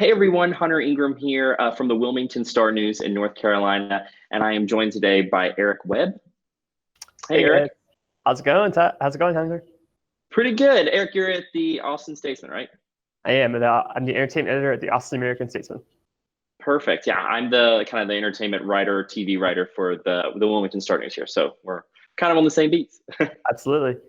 Hey everyone, Hunter Ingram here from the Wilmington StarNews in North Carolina, and I am joined today by Eric Webb. Hey Hey guys, Eric. how's it going? How's it going, Hunter? Pretty good. Eric, you're at the Austin Statesman, right? I'm the entertainment editor at the Austin American-Statesman. Perfect. Yeah, I'm the kind of the entertainment writer, TV writer for the Wilmington StarNews here, so we're kind of on the same beats. Absolutely.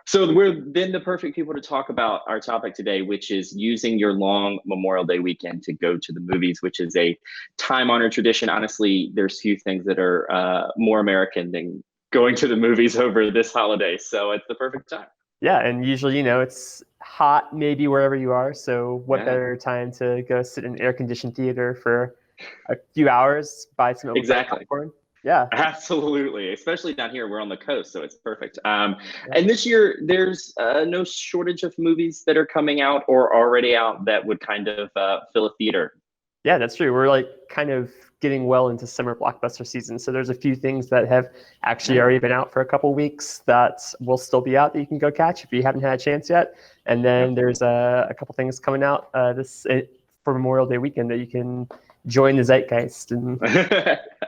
So we're then the perfect people to talk about our topic today, which is using your long Memorial Day weekend to go to the movies, which is a time-honored tradition. Honestly, there's few things that are more American than going to the movies over this holiday. So it's the perfect time. Yeah, and usually, it's hot maybe wherever you are. So what Yeah, better time to go sit in an air-conditioned theater for a few hours, buy some overpriced exactly. popcorn? Yeah. Absolutely, especially down here. We're on the coast, so it's perfect. Yeah. And this year, there's no shortage of movies that are coming out or already out that would kind of fill a theater. Yeah, that's true. We're like kind of getting well into summer blockbuster season. So there's a few things that have actually already been out for a couple weeks that will still be out that you can go catch if you haven't had a chance yet. And then there's a couple things coming out for Memorial Day weekend that you can join the zeitgeist and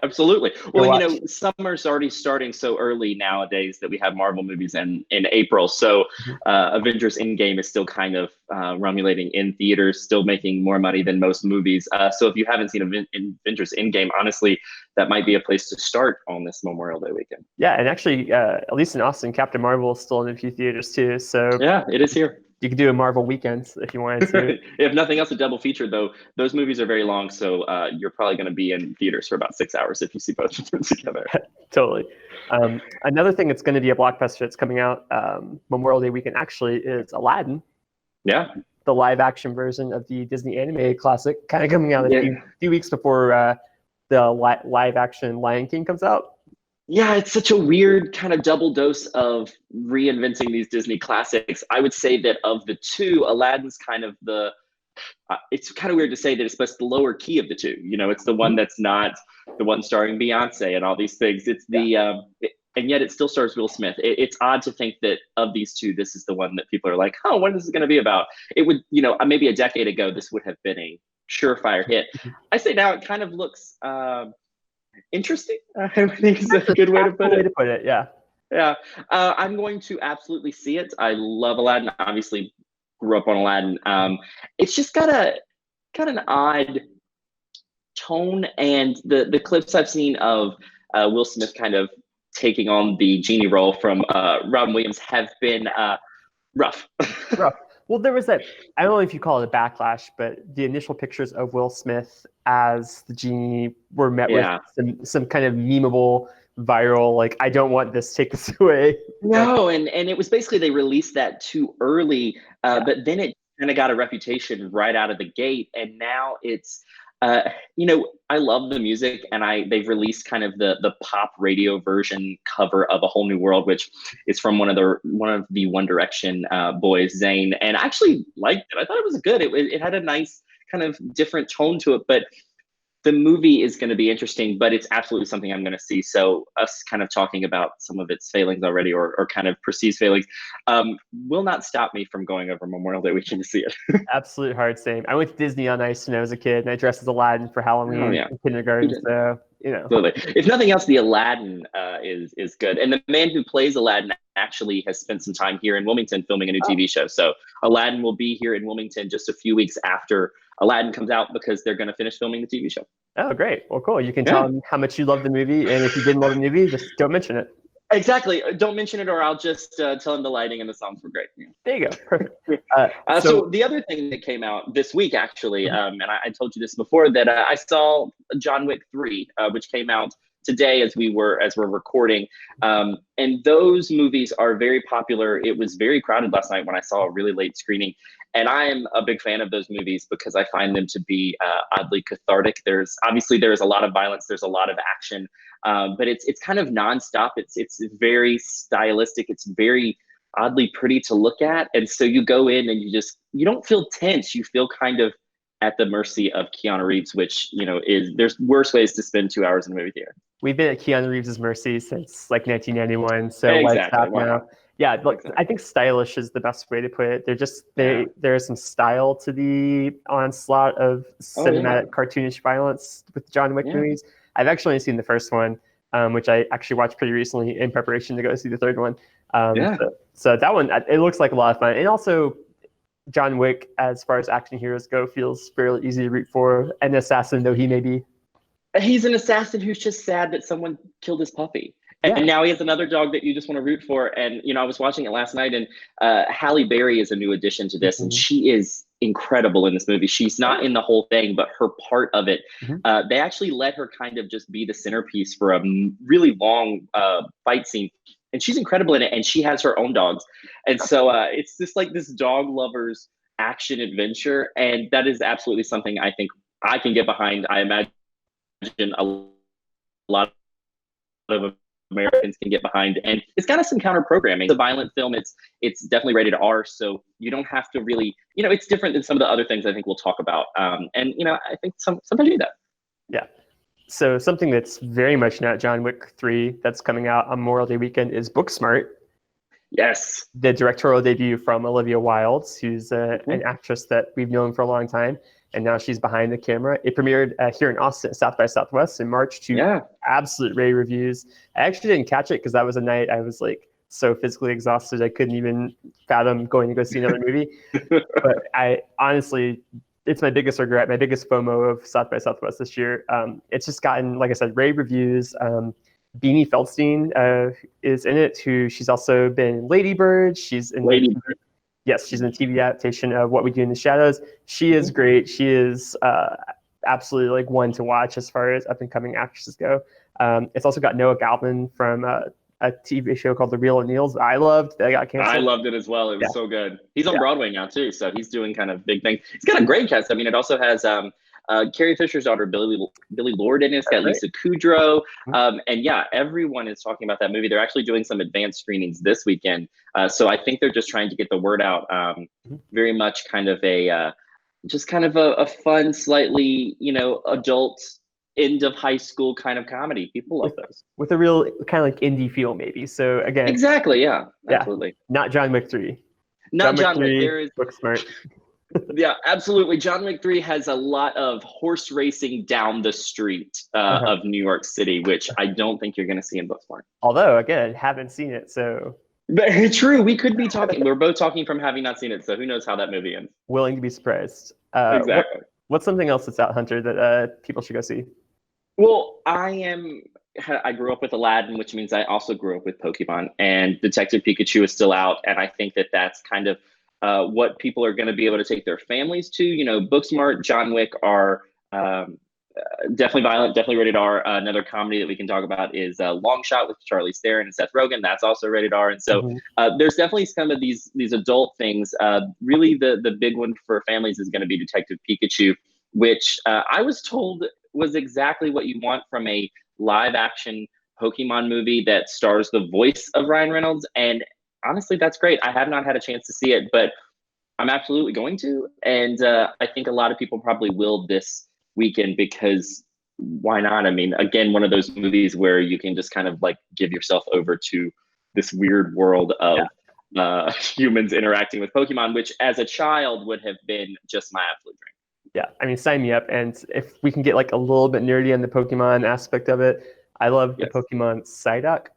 Absolutely. go Well, watch. summer's already starting so early nowadays that we have Marvel movies in April. So Avengers Endgame is still kind of rumulating in theaters, still making more money than most movies. So if you haven't seen Avengers Endgame, honestly, that might be a place to start on this Memorial Day weekend. Yeah, and actually, at least in Austin, Captain Marvel is still in a few theaters too. So Yeah, it is here. you could do a Marvel weekend if you wanted to. If nothing else, a double feature, though. Those movies are very long, so you're probably going to be in theaters for about 6 hours if you see both of them together. Totally. Another thing that's going to be a blockbuster that's coming out Memorial Day weekend actually is Aladdin. Yeah. The live action version of the Disney animated classic, kind of coming out a few weeks before the live action Lion King comes out. Yeah, it's such a weird kind of double dose of reinventing these Disney classics. I would say that of the two, Aladdin's kind of it's kind of weird to say that it's supposed to the lower key of the two. It's the one that's not the one starring Beyonce and all these things. It's and yet it still stars Will Smith. It's odd to think that of these two, this is the one that people are like, oh, what is this going to be about? It would, maybe a decade ago, this would have been a surefire hit. I say now it kind of looks interesting. I think is a good way to put it. Yeah. Yeah. I'm going to absolutely see it. I love Aladdin. Obviously, grew up on Aladdin. It's just got an odd tone, and the clips I've seen of Will Smith kind of taking on the genie role from Robin Williams have been rough. Rough. Well, there was that, I don't know if you call it a backlash, but the initial pictures of Will Smith as the genie were met with some kind of memeable, viral, like, I don't want this, take this away. No, and it was basically they released that too early, but then it kind of got a reputation right out of the gate, and now it's I love the music, and they've released kind of the pop radio version cover of A Whole New World, which is from one of the One Direction boys, Zayn, and I actually liked it. I thought it was good. It had a nice kind of different tone to it, but the movie is going to be interesting, but it's absolutely something I'm going to see. So us kind of talking about some of its failings already, or kind of perceived failings, will not stop me from going over Memorial Day weekend to see it. Absolute hard same. I went to Disney on Ice when I was a kid, and I dressed as Aladdin for Halloween in kindergarten. So, Absolutely. If nothing else, the Aladdin is good. And the man who plays Aladdin actually has spent some time here in Wilmington filming a new TV show. So Aladdin will be here in Wilmington just a few weeks after Aladdin comes out, because they're going to finish filming the TV show. Oh, great. Well, cool. You can tell them how much you love the movie, and if you didn't love the movie, just don't mention it. Exactly. Don't mention it, or I'll just tell him the lighting and the songs were great. Yeah. There you go. Perfect. So the other thing that came out this week, actually, and I told you this before, that I saw John Wick 3, which came out today as we're recording. And those movies are very popular. It was very crowded last night when I saw a really late screening. And I'm a big fan of those movies because I find them to be oddly cathartic. There's a lot of violence, there's a lot of action, but it's kind of nonstop. It's very stylistic. It's very oddly pretty to look at. And so you go in and you don't feel tense. You feel kind of at the mercy of Keanu Reeves, which, there's worse ways to spend 2 hours in a movie theater. We've been at Keanu Reeves' mercy since like 1991. So exactly. now. Yeah, look, Exactly. I think stylish is the best way to put it. There's some style to the onslaught of cinematic cartoonish violence with John Wick movies. I've actually only seen the first one, which I actually watched pretty recently in preparation to go see the third one. So that one, it looks like a lot of fun. And also, John Wick, as far as action heroes go, feels fairly easy to root for. An assassin, though he may be. He's an assassin who's just sad that someone killed his puppy. And now he has another dog that you just want to root for. And, I was watching it last night, and Halle Berry is a new addition to this, and she is incredible in this movie. She's not in the whole thing, but her part of it, they actually let her kind of just be the centerpiece for a really long fight scene. And she's incredible in it, and she has her own dogs. And so it's just like this dog lover's action adventure. And that is absolutely something I think I can get behind. I imagine a lot of Americans can get behind, and it's got some counter programming. It's a violent film. It's definitely rated R, so you don't have to really, it's different than some of the other things I think we'll talk about. And I think sometimes you do that. Yeah. So something that's very much not John Wick 3 that's coming out on Memorial Day weekend is Booksmart. Yes. The directorial debut from Olivia Wilde, who's an actress that we've known for a long time. And now she's behind the camera. It premiered here in Austin at South by Southwest in March to absolute rave reviews. I actually didn't catch it because that was a night I was like so physically exhausted I couldn't even fathom going to go see another movie. But I honestly, it's my biggest regret, my biggest FOMO of South by Southwest this year. It's just gotten, like I said, rave reviews. Beanie Feldstein is in it, she's also been in Lady Bird. She's in Yes, she's in the TV adaptation of What We Do in the Shadows. She is great. She is absolutely like one to watch as far as up and coming actresses go. It's also got Noah Galvin from a TV show called The Real O'Neills that I loved. That got canceled. I loved it as well. It was so good. He's on Broadway now too, so he's doing kind of big things. It's got a great cast. I mean, it also has Carrie Fisher's daughter, Billy Lord, in it. It's got Lisa Kudrow. And everyone is talking about that movie. They're actually doing some advanced screenings this weekend. So I think they're just trying to get the word out. Very much kind of a fun, slightly, adult end of high school kind of comedy. People love those. With a real kind of like indie feel, maybe. So again. Exactly. Yeah. Absolutely. Not John Wick 3. Not John Wick 3. There is Booksmart. Yeah, absolutely. John Wick 3 has a lot of horse racing down the street of New York City, which I don't think you're going to see in Booksmart. Although, again, haven't seen it, so. Very true. We could be talking. We're both talking from having not seen it, so who knows how that movie ends. Willing to be surprised. Exactly. What's something else that's out, Hunter, that people should go see? Well, I grew up with Aladdin, which means I also grew up with Pokemon, and Detective Pikachu is still out, and I think that that's kind of what people are going to be able to take their families to. Booksmart, John Wick are definitely violent, definitely rated R. Another comedy that we can talk about is Long Shot with Charlize Theron and Seth Rogen. That's also rated R. And so there's definitely some of these adult things. Really, the big one for families is going to be Detective Pikachu, which I was told was exactly what you want from a live action Pokemon movie that stars the voice of Ryan Reynolds. And honestly, that's great. I have not had a chance to see it, but I'm absolutely going to. And I think a lot of people probably will this weekend, because why not? I mean, again, one of those movies where you can just kind of like give yourself over to this weird world of humans interacting with Pokemon, which as a child would have been just my absolute dream. Yeah, I mean, sign me up. And if we can get like a little bit nerdy on the Pokemon aspect of it, I love the Pokemon Psyduck.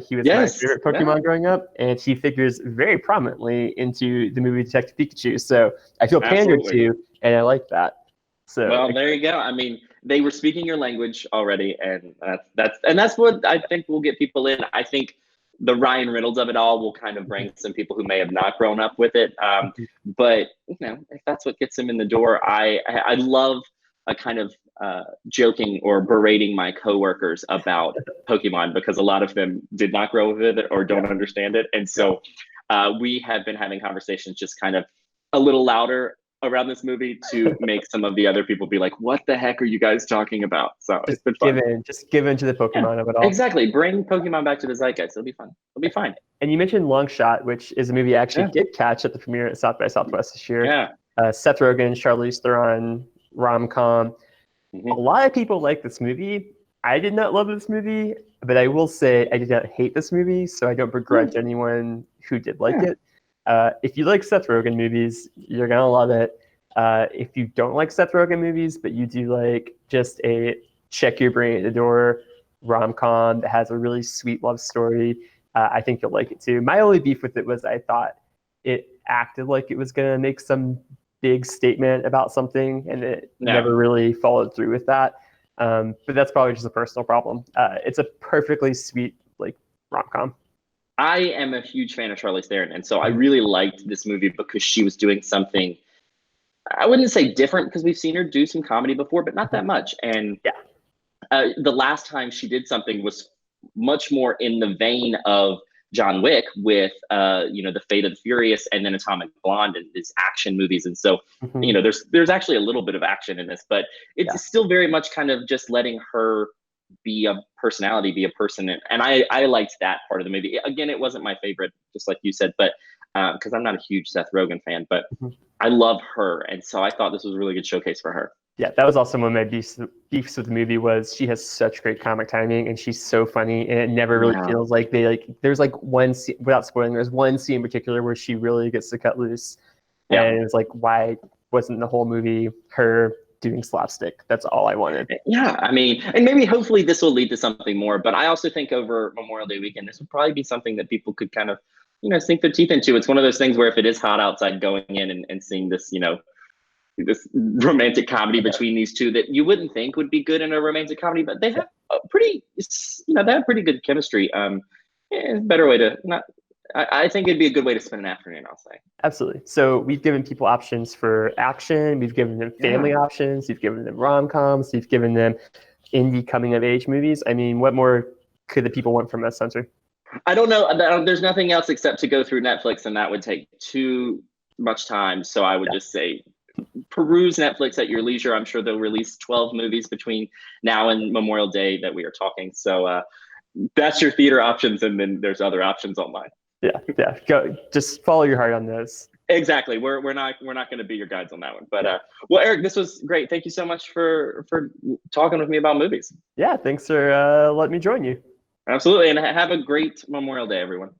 He was my favorite Pokemon growing up, and he figures very prominently into the movie Detective Pikachu. So I feel pandered to, and I like that. So well, there you go. I mean, they were speaking your language already, and that's what I think will get people in. I think the Ryan Reynolds of it all will kind of bring some people who may have not grown up with it. But if that's what gets them in the door, I love a kind of joking or berating my coworkers about Pokemon, because a lot of them did not grow with it or don't understand it. And so we have been having conversations just kind of a little louder around this movie to make some of the other people be like, what the heck are you guys talking about? So it's been fun. Give in to the Pokemon of it all. Exactly. Bring Pokemon back to the zeitgeist. It'll be fun. It'll be fine. And you mentioned Long Shot, which is a movie I actually did catch at the premiere at South by Southwest this year. Yeah. Seth Rogen, Charlize Theron, rom-com. A lot of people like this movie. I did not love this movie, but I will say I did not hate this movie, so I don't begrudge anyone who did like it. If you like Seth Rogen movies, you're gonna love it. If you don't like Seth Rogen movies, but you do like just a check your brain at the door rom-com that has a really sweet love story, I think you'll like it too. My only beef with it was I thought it acted like it was gonna make some big statement about something, and it never really followed through with that. But that's probably just a personal problem. It's a perfectly sweet like rom-com. I am a huge fan of Charlize Theron, and so I really liked this movie because she was doing something, I wouldn't say different, because we've seen her do some comedy before, but not that much. And the last time she did something was much more in the vein of John Wick with, The Fate of the Furious and then Atomic Blonde and his action movies. And so, there's actually a little bit of action in this, but it's still very much kind of just letting her be a personality, be a person. And I liked that part of the movie. Again, it wasn't my favorite, just like you said, but because I'm not a huge Seth Rogen fan, but I love her. And so I thought this was a really good showcase for her. Yeah, that was also one of my beefs with the movie was she has such great comic timing and she's so funny, and it never really feels like there's like one scene, without spoiling, there's one scene in particular where she really gets to cut loose. And it's like, why wasn't the whole movie her doing slapstick? That's all I wanted. Yeah, I mean, and maybe hopefully this will lead to something more, but I also think over Memorial Day weekend, this would probably be something that people could kind of, sink their teeth into. It's one of those things where if it is hot outside, going in and seeing this, this romantic comedy between these two that you wouldn't think would be good in a romantic comedy, but they have pretty good chemistry. Better way to not. I think it'd be a good way to spend an afternoon, I'll say. Absolutely. So we've given people options for action. We've given them family options. We've given them rom-coms. We've given them indie coming-of-age movies. I mean, what more could the people want from us, Spencer? I don't know. There's nothing else except to go through Netflix, and that would take too much time. So I would just say peruse Netflix at your leisure. I'm sure they'll release 12 movies between now and Memorial Day that we are talking. So that's your theater options, and then there's other options online. Yeah. Go, just follow your heart on those. Exactly. We're not going to be your guides on that one. But well, Eric, this was great. Thank you so much for talking with me about movies. Yeah, thanks for letting me join you. Absolutely, and have a great Memorial Day, everyone.